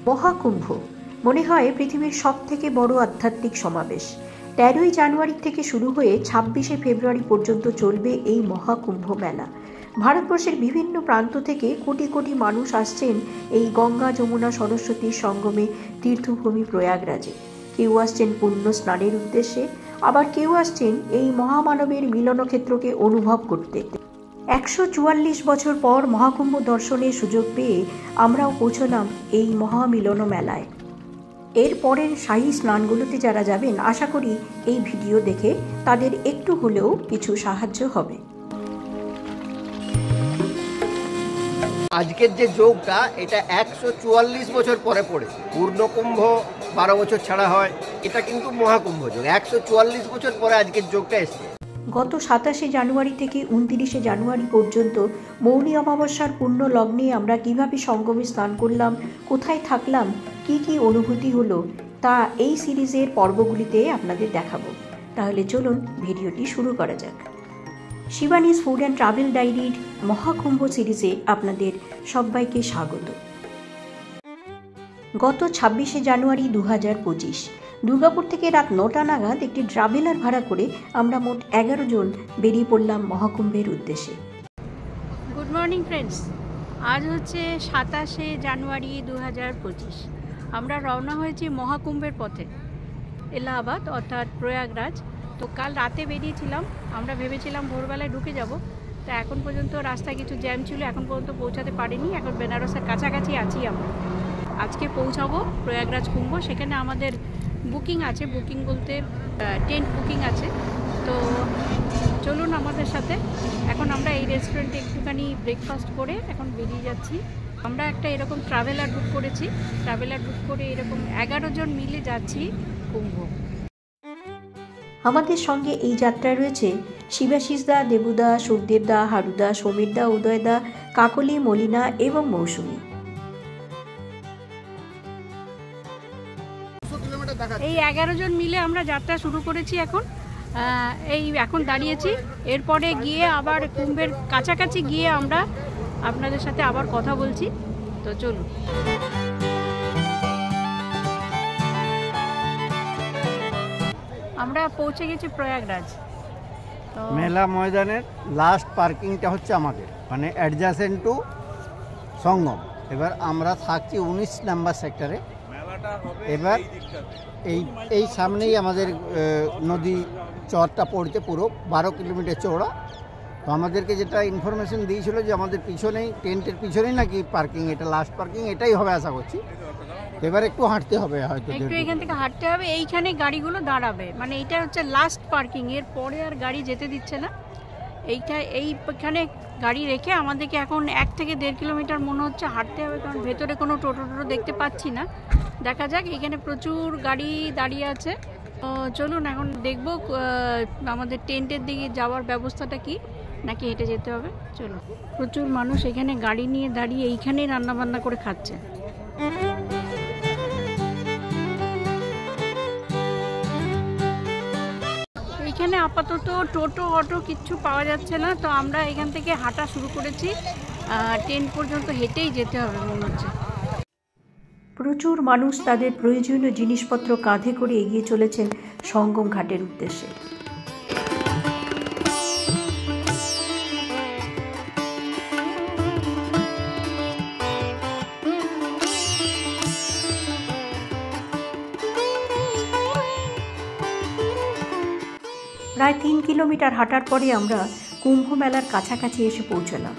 মহাকুম্ভ মনে হয় পৃথিবীর সবথেকে বড় আধ্যাত্মিক সমাবেশ। 13ই জানুয়ারি থেকে শুরু হয়ে 26শে ফেব্রুয়ারি পর্যন্ত চলবে এই মহাকুম্ভ মেলা। ভারতবর্ষের বিভিন্ন প্রান্ত থেকে কোটি কোটি মানুষ আসছেন এই গঙ্গা যমুনা সরস্বতীর সঙ্গমে তীর্থভূমি প্রয়াগরাজে। কেউ আসছেন পুণ্য স্নানের উদ্দেশ্যে, আবার কেউ আসছেন এই মহামানবের মিলনক্ষেত্রকে অনুভব করতে। 144 বছর পর মহাকুম্ভ দর্শনের সুযোগ পেয়ে আমরাও পৌঁছলাম এই মহামিলন মেলায়। এর পরের শাহী স্নানগুলোতে যারা যাবেন, আশা করি এই ভিডিও দেখে তাদের একটু হলেও কিছু সাহায্য হবে। আজকের যে যোগটা, এটা 144 বছর পরে পড়েছে। পূর্ণকুম্ভ 12 বছর ছাড়া হয়, এটা কিন্তু মহাকুম্ভ যোগ 144 বছর পরে আজকের যোগটা এসেছে। গত 27শে জানুয়ারি থেকে 29শে জানুয়ারি পর্যন্ত মৌনী অমাবস্যার পূর্ণ লগ্নে আমরা কিভাবে সঙ্গমে স্নান করলাম, কোথায় থাকলাম, কি কি অনুভূতি হলো, তা এই সিরিজের পর্বগুলিতে আপনাদের দেখাবো। তাহলে চলুন ভিডিওটি শুরু করা যাক। শিবানীজ ফুড অ্যান্ড ট্রাভেল ডায়েরির মহাকুম্ভ সিরিজে আপনাদের সবাইকে স্বাগত। গত 26শে জানুয়ারি 2025 দুর্গাপুর থেকে রাত 9টা নাগাদ একটি ট্রাভেলার ভাড়া করে আমরা মোট 11 জন বেরিয়ে পড়লাম মহাকুম্ভের উদ্দেশ্যে। গুড মর্নিং ফ্রেন্ডস, আজ হচ্ছে 27শে জানুয়ারি 2025। আমরা রওনা হয়েছি মহাকুম্ভের পথে, এলাহাবাদ অর্থাৎ প্রয়াগরাজ। তো কাল রাতে বেরিয়েছিলাম, আমরা ভেবেছিলাম ভোরবেলায় ঢুকে যাব। তো এখন পর্যন্ত রাস্তায় কিছু জ্যাম ছিল, এখন পর্যন্ত পৌঁছাতে পারিনি। এখন বেনারসের কাছাকাছি আছি আমরা। আজকে পৌঁছাবো প্রয়াগরাজ কুম্ভ। সেখানে আমাদের বুকিং আছে, বুকিং বলতে টেন্ট বুকিং আছে। তো চলুন আমাদের সাথে। এখন আমরা এই রেস্টুরেন্টে একটুখানি ব্রেকফাস্ট করে এখন বেরিয়ে যাচ্ছি। আমরা একটা এরকম ট্রাভেলার বুক করেছি। ট্রাভেলার বুক করে এরকম 11 জন মিলে যাচ্ছি কুম্ভ। আমাদের সঙ্গে এই যাত্রায় রয়েছে শিবাশিস দা, দেবুদা, সুখদেব দা, হারুদা, সমীর দা, উদয় দা, কাকলি, মলিনা এবং মৌসুমী। এই 11 জন মিলে আমরা যাত্রা শুরু করেছি। এখন দাঁড়িয়েছি। এরপরে গিয়ে আবার কুম্ভের কাছাকাছি গিয়ে আমরা আপনাদের সাথে আবার কথা বলছি। তো চলুন। আমরা পৌঁছে গেছি প্রয়াগরাজ। তো মেলা ময়দানের লাস্ট পার্কিংটা হচ্ছে আমাদের, মানে অ্যাডজাসেন্ট টু সঙ্গম। এবার আমরা থাকছি 19 নাম্বার সেক্টরে। এবার এই সামনেই আমাদের নদী চরটা পড়তে, পুরো 12 কিলোমিটার চওড়া। তো আমাদেরকে যেটা ইনফরমেশন দিয়েছিল যে আমাদের পিছনেই, টেন্টের পিছনেই নাকি পার্কিং, এটা লাস্ট পার্কিং, এটাই হবে আশা করছি। এবার একটু হাঁটতে হবে, হয়তো একটু এখান থেকে হাঁটতে হবে। এইখানে গাড়িগুলো দাঁড়াবে, মানে এইটা হচ্ছে লাস্ট পার্কিং। এর পরে আর গাড়ি যেতে দিচ্ছে না। এইখানে গাড়ি রেখে আমাদেরকে এখন 1 থেকে 1.5 কিলোমিটার মনে হচ্ছে হাঁটতে হবে, কারণ ভেতরে কোনো টোটো দেখতে পাচ্ছি না। দেখা যাক, এখানে প্রচুর গাড়ি দাঁড়িয়ে আছে। চলুন এখন দেখব আমাদের টেন্টের দিকে যাওয়ার ব্যবস্থাটা কি, নাকি হেঁটে যেতে হবে। চলুন। প্রচুর মানুষ এখানে গাড়ি নিয়ে দাঁড়িয়ে এইখানেই রান্নাবান্না করে খাচ্ছে। এখানে আপাতত টোটো অটো কিচ্ছু পাওয়া যাচ্ছে না। তো আমরা এখান থেকে হাঁটা শুরু করেছি। টেন্ট পর্যন্ত হেঁটেই যেতে হবে মনে হচ্ছে। প্রচুর মানুষ তাদের প্রয়োজনীয় জিনিসপত্র কাঁধে করে এগিয়ে চলেছেন সঙ্গম ঘাটের উদ্দেশ্যে। প্রায় 3 কিলোমিটার হাঁটার পরে আমরা কুম্ভ মেলার কাছাকাছি এসে পৌঁছলাম।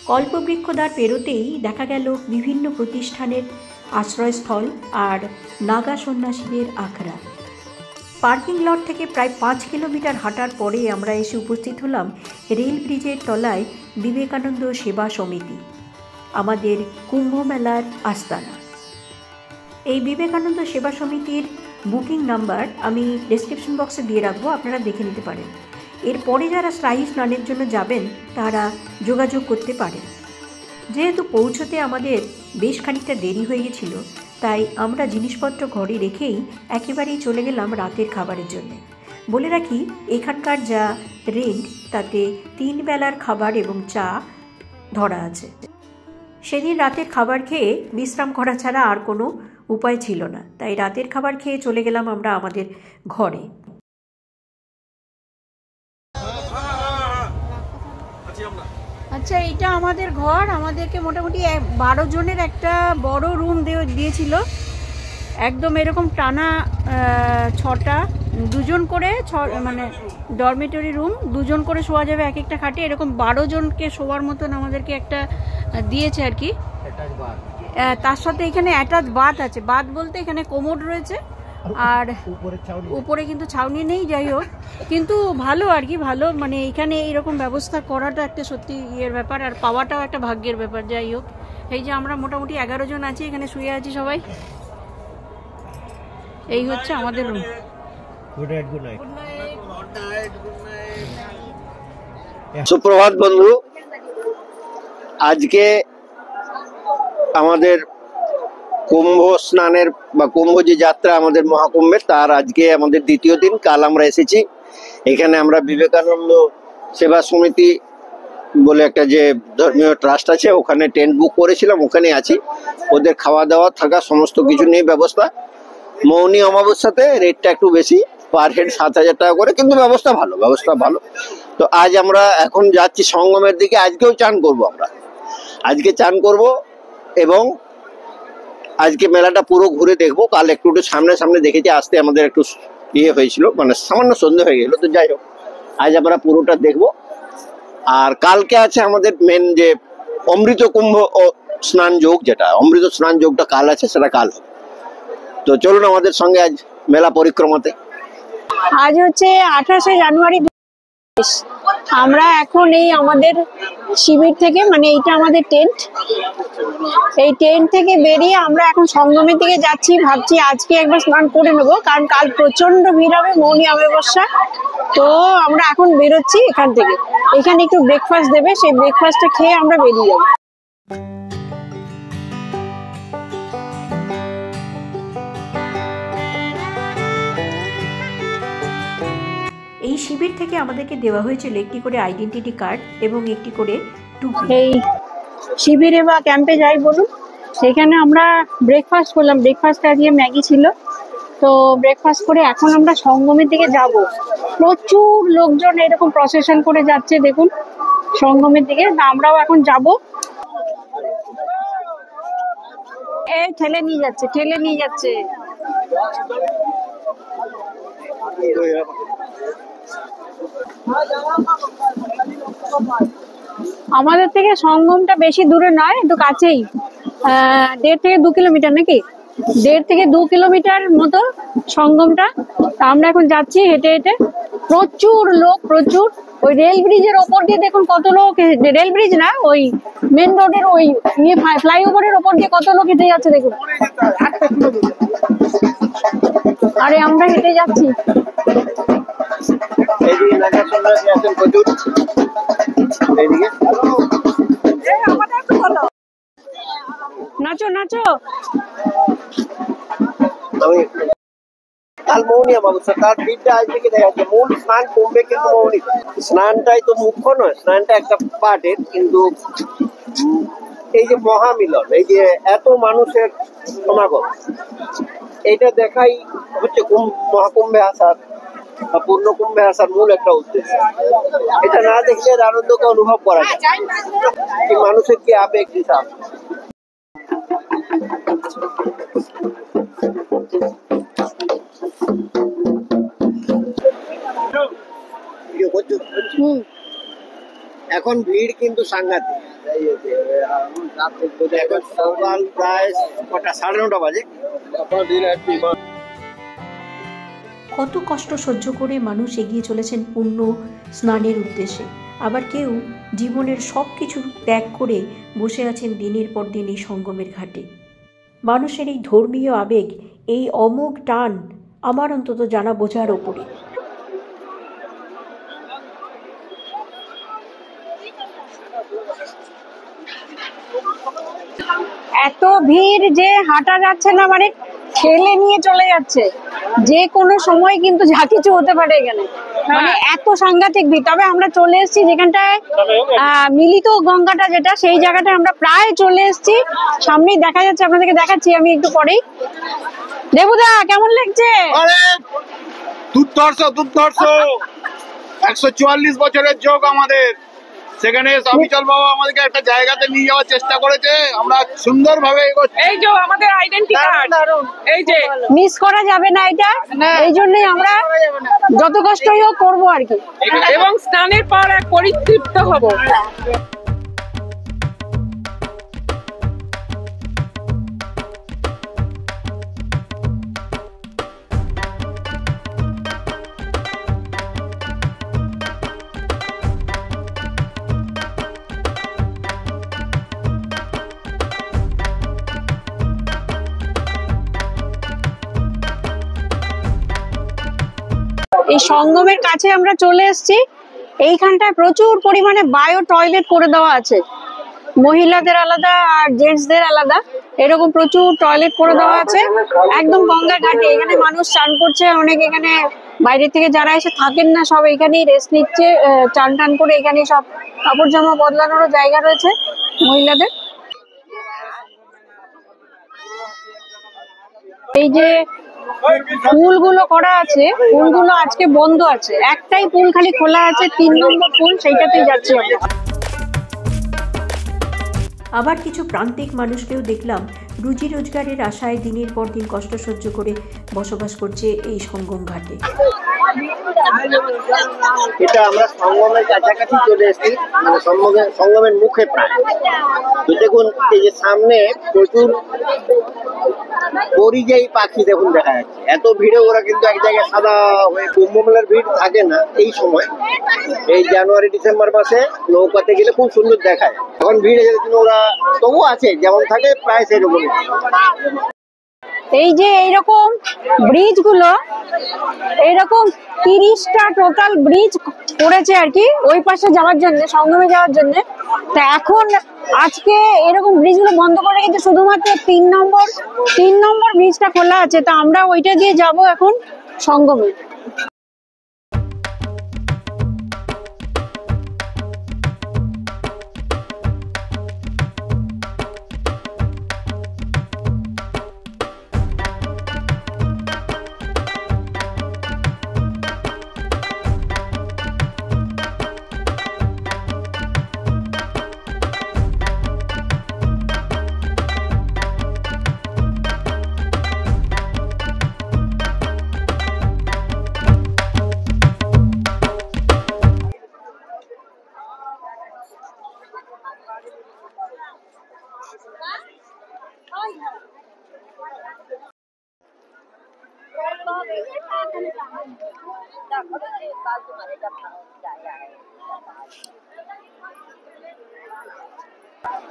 কল্পবৃক্ষদ্বার পেরোতেই দেখা গেল বিভিন্ন প্রতিষ্ঠানের আশ্রয়স্থল আর নাগা সন্ন্যাসীদের আখড়া। পার্কিং লট থেকে প্রায় 5 কিলোমিটার হাঁটার পরে আমরা এসে উপস্থিত হলাম রেল ব্রিজের তলায় বিবেকানন্দ সেবা সমিতি, আমাদের কুম্ভ মেলার আস্তানা। এই বিবেকানন্দ সেবা সমিতির বুকিং নাম্বার আমি ডেসক্রিপশন বক্সে দিয়ে রাখবো, আপনারা দেখে নিতে পারেন। এরপরে যারা স্থায়ী স্নানের জন্য যাবেন তারা যোগাযোগ করতে পারেন। যেহেতু পৌঁছতে আমাদের বেশ খানিকটা দেরি হয়ে গেছিল, তাই আমরা জিনিসপত্র ঘরে রেখেই একেবারেই চলে গেলাম রাতের খাবারের জন্য। বলে রাখি, এখানকার যা রেন্ট তাতে 3 বেলার খাবার এবং চা ধরা আছে। সেদিন রাতের খাবার খেয়ে বিশ্রাম করা ছাড়া আর কোনো উপায় ছিল না, তাই রাতের খাবার খেয়ে চলে গেলাম আমরা আমাদের ঘরে। আচ্ছা, এটা আমাদের ঘর। আমাদেরকে মোটামুটি 12 জনের একটা বড় রুম দিয়েছিল, একদম এরকম টানা 6টা, 2 জন করে মানে ডরমেটরি রুম, 2 জন করে শোয়া যাবে এক একটা খাটে, এরকম 12 জনকে শোয়ার মতন আমাদেরকে একটা দিয়েছে আর কি। তার সাথে এখানে অ্যাটাচ বাথ আছে। বাথ বলতে এখানে কোমোড রয়েছে, আর উপরে কিন্তু ছাউনি নেই। যাই হোক, কিন্তু ভালো আর কি, ভালো মানে এখানে এইরকম ব্যবস্থা করাটা একটা সত্যি ইয়ের ব্যাপার, আর পাওয়াটাও একটা ভাগ্যের ব্যাপার। যাই হোক, এই যে আমরা মোটামুটি 11 জন আছি এখানে, শুয়ে আছি সবাই। এই হচ্ছে আমাদের রুম। সুপ্রভাত বন্ধু, আজকে আমাদের কুম্ভ স্নানের বা কুম্ভ যে যাত্রা আমাদের মহাকুম্ভের, তার আজকে আমাদের দ্বিতীয় দিন। কাল আমরা এসেছি এখানে, আমরা বিবেকানন্দ সেবা সমিতি বলে একটা যে ধর্মীয় ট্রাস্ট আছে, ওখানে টেন্ট বুক করেছিলাম, ওখানে আছি। ওদের খাওয়া দাওয়া থাকা সমস্ত কিছু নিয়ে ব্যবস্থা। মৌনী অমাবস্যাতে রেটটা একটু বেশি, পার হেড 7,000 টাকা করে, কিন্তু ব্যবস্থা ভালো। তো আজ আমরা এখন যাচ্ছি সঙ্গমের দিকে। আজকেও চান করব, আমরা আজকে চান করব এবং আজকে মেলাটা পুরো ঘুরে দেখবো। কাল একটু সামনে দেখেছি, আসতে আমাদের একটু ইয়ে হয়েছিল, মানে সামান্য সন্ধে হয়ে গেল। তো যাই হোক, আজ আমরা পুরোটা দেখবো। আর কালকে আছে আমাদের মেন যে অমৃত কুম্ভ ও স্নান যোগ, যেটা অমৃত স্নান যোগটা কাল আছে, সেটা কাল হবে। তো চলুন আমাদের সঙ্গে আজ মেলা পরিক্রমাতে। আজ হচ্ছে 28শে জানুয়ারি। আমরা এখন এই আমাদের শিবির থেকে, মানে এইটা আমাদের টেন্ট, এই টেন্ট থেকে বেরিয়ে আমরা এখন সঙ্গমের দিকে যাচ্ছি। ভাবছি আজকে একবার স্নান করে নেবো, কারণ কাল প্রচন্ড ভিড় হবে মৌনী অমাবস্যা। তো আমরা এখন বেরোচ্ছি এখান থেকে। এখানে একটু ব্রেকফাস্ট দেবে, সেই ব্রেকফাস্টটা খেয়ে আমরা বেরিয়ে যাবো। এই শিবির থেকে আমাদেরকে দেওয়া হয়েছিল একটি করে আইডেন্টিটি কার্ড এবং একটি করে টুপি। এই শিবিরে বা ক্যাম্পে যাই বলুন, সেখানে আমরা ব্রেকফাস্ট করলাম। ব্রেকফাস্টে আজকে ম্যাগি ছিল। তো ব্রেকফাস্ট করে এখন আমরা সঙ্গমের দিকে যাব। প্রচুর লোকজন এরকম প্রসেশন করে যাচ্ছে, দেখুন সঙ্গমের দিকে। আমরাও এখন যাব। এই ঠেলে নিয়ে যাচ্ছে। আমাদের থেকে সঙ্গমটা বেশি দূরে নয়, একটু কাছেই, 1.5 থেকে 2 কিলোমিটার, নাকি 1.5 থেকে 2 কিলোমিটার মতো সঙ্গমটা। আমরা এখন যাচ্ছি হেঁটে হেঁটে। প্রচুর লোক, প্রচুর। ওই রেল ব্রিজের ওপর দিয়ে দেখুন কত লোক, রেল ব্রিজ না, ওই মেন রোডের ওই ফ্লাইওভারের ওপর দিয়ে কত লোক হেঁটে যাচ্ছে দেখুন। আরে আমরা হেঁটে যাচ্ছি। নাচো। কাল মৌনী অমাবস্যা, তার ভিড়টা আজ থেকে দেখা যাচ্ছে। মূল স্নান কুম্ভে কিন্তু মৌনী স্নানটাই তো মুখ্য নয়, স্নানটা একটা পার্টের। কিন্তু এই যে মহামিলন, এই যে এত মানুষের সমাগম, এইটা দেখাই হচ্ছে মহাকুম্ভে আসার বা পূর্ণ কুম্ভে আসার মূল একটা উদ্দেশ্য। এটা না দেখলে আনন্দকে অনুভব করা যায়, কি মানুষের কি আবেগ হিসাব। এখন ভিড় কিন্তু সাংঘাতিক। এখন সকাল প্রায় কটা 9:30 বাজে। কত কষ্ট সহ্য করে মানুষ এগিয়ে চলেছেন পুণ্য স্নানের উদ্দেশ্যে, আবার কেউ জীবনের সব কিছু ত্যাগ করে বসে আছেন দিনের পর দিন এই সঙ্গমের ঘাটে। মানুষের এই ধর্মীয় আবেগ, এই অমোঘ টান আমার অন্তত জানা বোঝার ওপরে। এত ভিড় যে হাঁটা যাচ্ছে না, মানে ঠেলে নিয়ে চলে যাচ্ছে, যে কোনো সময় কিন্তু যা কিছু হতে পারে এখানে, মানে এত সাংঘাতিক ভিড়। তবে আমরা চলে এসেছি যেখানটায় মিলিত গঙ্গাটা, যেটা সেই জায়গাটায় আমরা প্রায় চলে এসেছি, সামনেই দেখা যাচ্ছে, আপনাদেরকে দেখাচ্ছি আমি একটু পরেই। দেবুদা কেমন লাগছে? দুর্ধর্ষ 144 বছরের যোগ আমাদের, সেখানে অবিচল বাবা আমাদেরকে একটা জায়গাতে নিয়ে যাওয়ার চেষ্টা করেছে, আমরা সুন্দরভাবে এগোচ্ছি। এই যে আমাদের আইডেন্টি কার্ড, এই যে মিস করা যাবে না এটা, এই জন্যই আমরা যত কষ্টই হোক করবো আর কি, এবং স্নানের পর এক পরিতৃপ্ত হব। এই সঙ্গমের কাছে আমরা চলে এসেছি। এইখানটায় প্রচুর পরিমাণে বায়ো টয়লেট করে দেওয়া আছে, মহিলাদের আলাদা আর জেন্টসদের আলাদা, এরকম প্রচুর টয়লেট করে দেওয়া আছে একদম গঙ্গার ঘাটে। এখানে মানুষ চান করছে, অনেক এখানে বাইরে থেকে যারা এসে থাকেন না সব এখানেই রেস্ট নিচ্ছে, চান টান করে এখানে সব কাপড় জামা বদলানোরও জায়গা রয়েছে মহিলাদের। এই যে পুলগুলো করা আছে, পুলগুলো আজকে বন্ধ আছে, একটাই পুল খালি খোলা আছে, 3 নম্বর পুল, সেইটাতেই যাচ্ছি আমরা। আবার কিছু প্রান্তিক মানুষকেও দেখলাম রুজি রোজগারের আশায় দিনের পর দিন কষ্ট সহ্য করে বসবাস করছে এই সঙ্গম ঘাটে। এটা আমরা সঙ্গমের কাছাকাছি চলে এসেছি, মানে সঙ্গমের মুখে প্রায়। তো দেখুন এই যে সামনে প্রচুর পরিযায়ী পাখি দেখুন দেখা যাচ্ছে, এত ভিড়ে ওরা কিন্তু এক জায়গায় সাদা হয়ে, কুম্ভ মেলার ভিড় থাকে না এই সময়, এই জানুয়ারি ডিসেম্বর মাসে নৌকাতে গেলে খুব সুন্দর দেখায়। এখন ভিড় এসে কিন্তু ওরা তবু আছে যেমন থাকে প্রায় সেরকমই। এই যে এইরকম ব্রিজ গুলো, এইরকম 30টা টোটাল ব্রিজ করেছে আর কি ওই পাশে যাওয়ার জন্য, সঙ্গমে যাওয়ার জন্য। তো এখন আজকে এরকম ব্রিজ গুলো বন্ধ করে কিন্তু শুধুমাত্র 3 নম্বর ব্রিজটা খোলা আছে, তো আমরা ওইটা দিয়ে যাব এখন সঙ্গমে।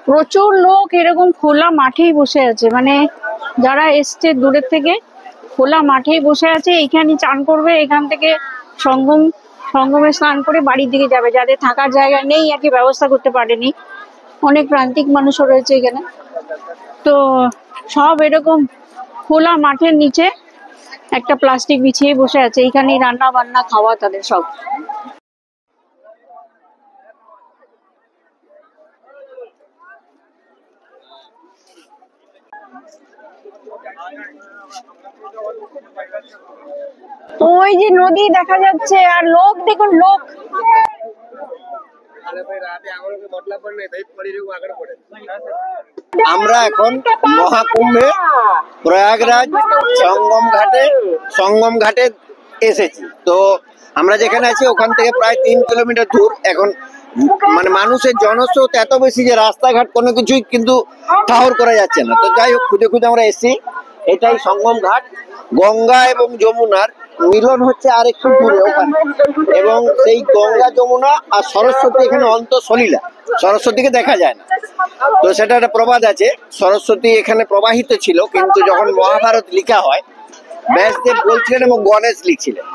প্রচুর লোক এরকম খোলা মাঠেই বসে আছে, মানে যারা এসছে দূরের থেকে খোলা মাঠেই বসে আছে, এইখানে চান করবে, এখান থেকে সঙ্গমে স্নান করে বাড়ির দিকে যাবে, যাদের থাকার জায়গা নেই আর কি, ব্যবস্থা করতে পারেনি। অনেক প্রান্তিক মানুষও রয়েছে এখানে, তো সব এরকম খোলা মাঠের নিচে একটা প্লাস্টিক বিছিয়ে বসে আছে, এইখানেই রান্না বান্না খাওয়া তাদের সব। ওই যে নদী দেখা যাচ্ছে, আর লোক দেখুন, লোক আমরা এখন মহাকুম্ভে প্রয়াগরাজ সঙ্গম ঘাটে এসেছি। তো আমরা যেখানে আছি ওখান থেকে প্রায় 3 কিলোমিটার দূর। এখন মানে মানুষের জনস্রোত এত বেশি যে রাস্তাঘাট কোনো কিছুই কিন্তু ঠাহর করা যাচ্ছে না। তো যাই হোক, খুঁজে খুঁজে আমরা এসেছি। এটাই সঙ্গম ঘাট। গঙ্গা এবং যমুনার মিলন হচ্ছে আর একটু দূরে ওখানে, এবং সেই গঙ্গা যমুনা আর সরস্বতী এখানে অন্তঃসলীলা, সরস্বতীকে দেখা যায় না। তো সেটা একটা প্রবাদ আছে, সরস্বতী এখানে প্রবাহিত ছিল, কিন্তু যখন মহাভারত লেখা হয় ব্যাসদেব বলছিলেন এবং গণেশ লিখছিলেন,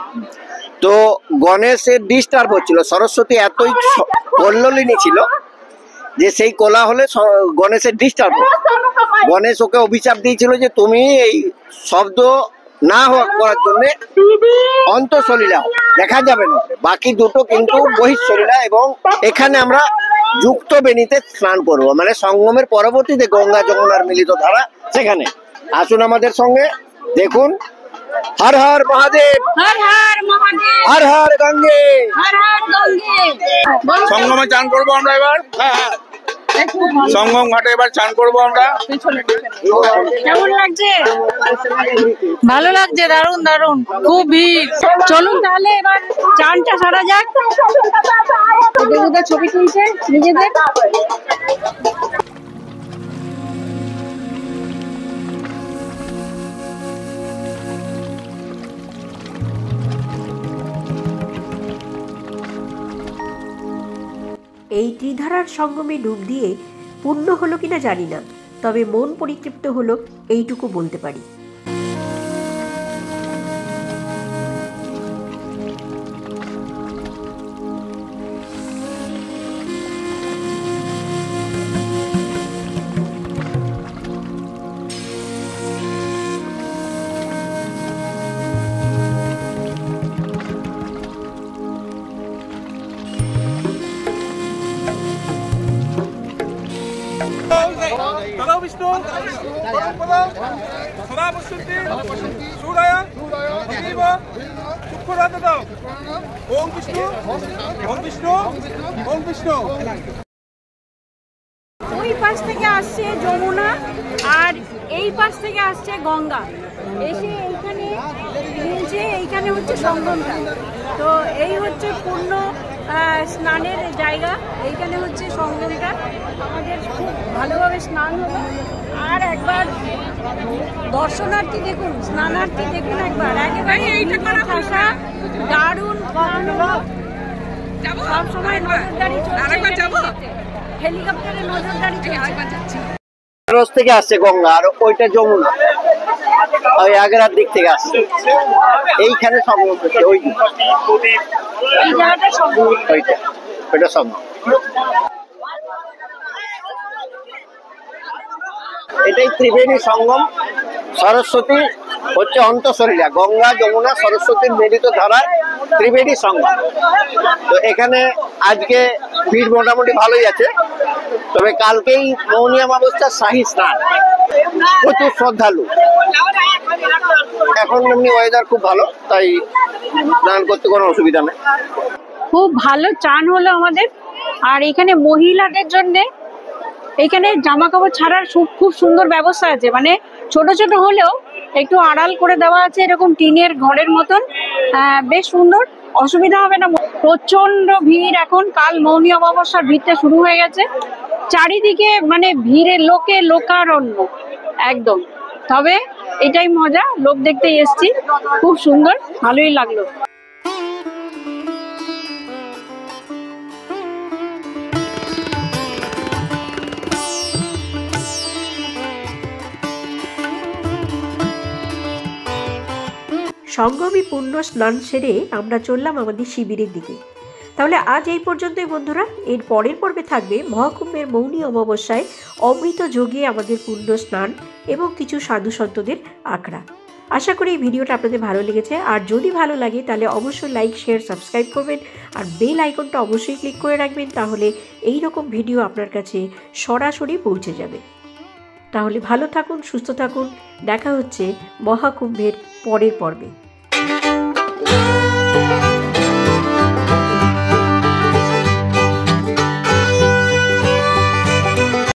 তো গণেশের ডিস্টার্ব হচ্ছিল। সরস্বতী এতই কল্লোলিনী ছিল যে সেই কোলাহলে গণেশের ডিস্টার্ব হচ্ছে। গণেশ ওকে অভিশাপ দিয়েছিল যে তুমি এই শব্দ না করার জন্য অন্তঃসলীলা দেখা যাবে না, বাকি দুটো কিন্তু বহিঃসলীলা। এবং এখানে আমরা যুক্ত বেনিতে স্নান করব, মানে সঙ্গমের পরবর্তীতে গঙ্গা যমুনার মিলিত ধারা সেখানে। আসুন আমাদের সঙ্গে, দেখুন। হর হর মহাদেব, হর হর মহাদেব, হর হর গঙ্গে, হর হর গঙ্গে। সঙ্গমে চান করবো আমরা এবার। সঙ্গম ঘাটে এবার চান করবো আমরা। কেমন লাগছে? ভালো লাগছে, দারুণ দারুণ, খুব ভিড়। চলুন তাহলে এবার চানটা সারা যাক। ওদের ছবি তুলছে নিজেদের। এই ত্রিধারার সঙ্গমে ডুব দিয়ে পূর্ণ হলো কিনা জানি না, তবে মন পরিতৃপ্ত হলো এইটুকু বলতে পারি। सदा विष्णु सदा पश्यन्ति सूर्याय देव सुखदातौ ओम विष्णु ओम विष्णु ओम विष्णु। ওই পাশ থেকে আসছে যমুনা আর এই পাশ থেকে আসছে গঙ্গা, এসে এইখানে মিলছে। এইখানে হচ্ছে সঙ্গমটা। তো এই হচ্ছে পূর্ণ স্নানের জায়গা। এইখানে হচ্ছে সঙ্গমটা। আমাদের খুব ভালোভাবে স্নান হলো। আর একবার দর্শনার্থী দেখুন, স্নানার্থী দেখুন একবার, একেবারে এইটা ঠাসা, দারুণ। সব সময় নজরদারি চলছে, হেলিকপ্টারে নজরদারি চলছে। রোজ থেকে আসছে গঙ্গা, আর ওইটা যমুনা ওই আগ্রার দিক থেকে আসছে। এইখানে সঙ্গম হচ্ছে, ওই এই জায়গাটা সঙ্গম, ওইটা সঙ্গম। এটাই ত্রিবেণী সঙ্গম। সরস্বতী হচ্ছে অন্তঃসলীলা, গঙ্গা যমুনা সরস্বতীর মিলিত ধারায় ত্রিবেণী সঙ্গম। তো এখানে আজকে ভিড় মোটামুটি ভালোই আছে, তবে কালকেই মৌনী অমাবস্যার শাহী স্নান, প্রচুর শ্রদ্ধালু। এখন এমনি ওয়েদার খুব ভালো, তাই স্নান করতে কোনো অসুবিধা নেই। খুব ভালো চান হলো আমাদের। আর এখানে মহিলাদের জন্য এখানে জামা কাপড় ছাড়ার খুব সুন্দর ব্যবস্থা আছে, মানে ছোট ছোট হলেও একটু আড়াল করে দেওয়া আছে, এরকম টিনের ঘরের মতন। বেশ সুন্দর, অসুবিধা হবে না। প্রচন্ড ভিড় এখন, কাল মৌনী অমাবস্যার ভিড়টা শুরু হয়ে গেছে। চারিদিকে মানে ভিড়ে লোকে লোকারণ্য একদম। তবে এটাই মজা, লোক দেখতে এসছি, খুব সুন্দর, ভালোই লাগলো। সঙ্গমী পূর্ণ স্নান সেরে আমরা চললাম আমাদের শিবিরের দিকে। তাহলে আজ এই পর্যন্তই বন্ধুরা। এর পরের পর্বে থাকবে মহাকুম্ভের মৌনী অমাবস্যায় অমৃত যোগে আমাদের পূর্ণ স্নান এবং কিছু সাধু সন্তদের আখড়া। আশা করি এই ভিডিওটা আপনাদের ভালো লেগেছে। আর যদি ভালো লাগে তাহলে অবশ্যই লাইক, শেয়ার, সাবস্ক্রাইব করবেন। আর বেল আইকনটা অবশ্যই ক্লিক করে রাখবেন, তাহলে এই রকম ভিডিও আপনার কাছে সরাসরি পৌঁছে যাবে। তাহলে ভালো থাকুন, সুস্থ থাকুন। দেখা হচ্ছে মহাকুম্ভের পরের পর্বে।